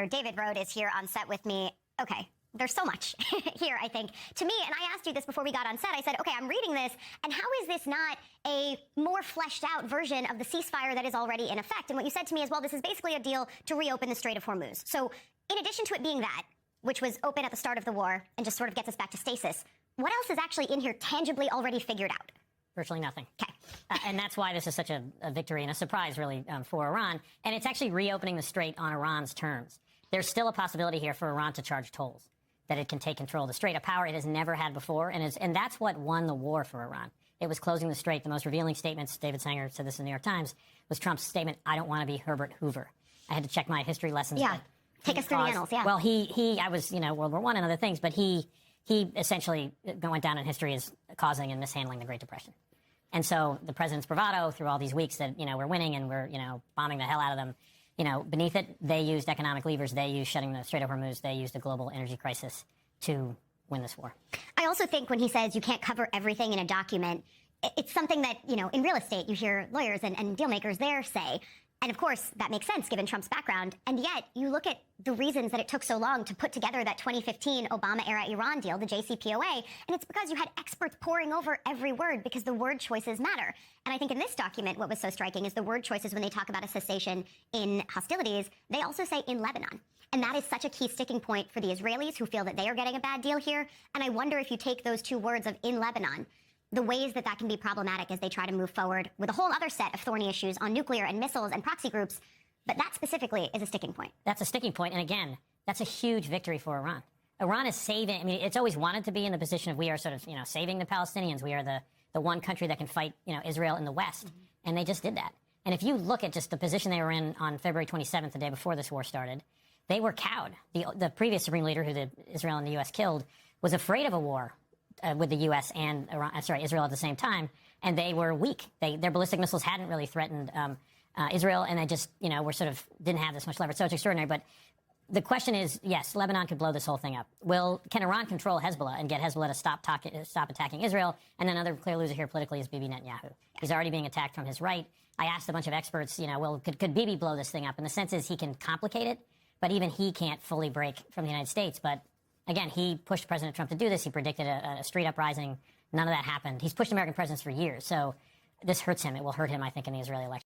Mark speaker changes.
Speaker 1: reporter David Rode is here on set with me. Okay, there's so much here, I think, to me, and I asked you this before we got on set. I said, okay, I'm reading this, and how is this not a more fleshed out version of the ceasefire that is already in effect? And what you said to me is, well, this is basically a deal to reopen the Strait of Hormuz. So in addition to it being that, which was open at the start of the war and just sort of gets us back to stasis, what else is actually in here tangibly already figured out?
Speaker 2: Virtually nothing.
Speaker 1: Okay.
Speaker 2: And that's why this is such a victory and a surprise, really, for Iran. And it's actually reopening the strait on Iran's terms. There's still a possibility here for Iran to charge tolls, that it can take control of the strait, a power it has never had before. And that's what won the war for Iran. It was closing the strait. The most revealing statements, David Sanger said this in the New York Times, was Trump's statement, I don't want to be Herbert Hoover. I had to check my history lessons.
Speaker 1: Yeah. Take us through the annals, yeah.
Speaker 2: Well, I was, World War I and other things, but he essentially went down in history as causing and mishandling the Great Depression. And so the president's bravado through all these weeks that, we're winning and we're, bombing the hell out of them, beneath it, they used economic levers. They used shutting the Strait of Hormuz. They used a global energy crisis to win this war. I
Speaker 1: also think when he says you can't cover everything in a document, it's something that, in real estate, you hear lawyers and deal makers there say. And of course, that makes sense given Trump's background. And yet, you look at the reasons that it took so long to put together that 2015 Obama-era Iran deal, the JCPOA, and it's because you had experts poring over every word because the word choices matter. And I think in this document, what was so striking is the word choices when they talk about a cessation in hostilities, they also say in Lebanon. And that is such a key sticking point for the Israelis who feel that they are getting a bad deal here. And I wonder if you take those two words of in Lebanon, the ways that can be problematic as they try to move forward with a whole other set of thorny issues on nuclear and missiles and proxy groups. But that specifically is a sticking point.
Speaker 2: That's a sticking point. And again, that's a huge victory for Iran. Iran is saving, it's always wanted to be in the position of we are sort of, saving the Palestinians. We are the one country that can fight, Israel in the West. Mm-hmm. And they just did that. And if you look at just the position they were in on February 27th, the day before this war started, they were cowed. The previous supreme leader who Israel and the U.S. killed was afraid of a war with the U.S. and Israel at the same time, and they were weak. Their ballistic missiles hadn't really threatened Israel, and they just, were sort of didn't have this much leverage. So it's extraordinary. But the question is, yes, Lebanon could blow this whole thing up. Can Iran control Hezbollah and get Hezbollah to stop attacking Israel? And another clear loser here politically is Bibi Netanyahu. Yeah. He's already being attacked from his right. I asked a bunch of experts, could Bibi blow this thing up? And the sense is he can complicate it, but even he can't fully break from the United States. But again, he pushed President Trump to do this. He predicted a street uprising. None of that happened. He's pushed American presidents for years. So this hurts him. It will hurt him, I think, in the Israeli election.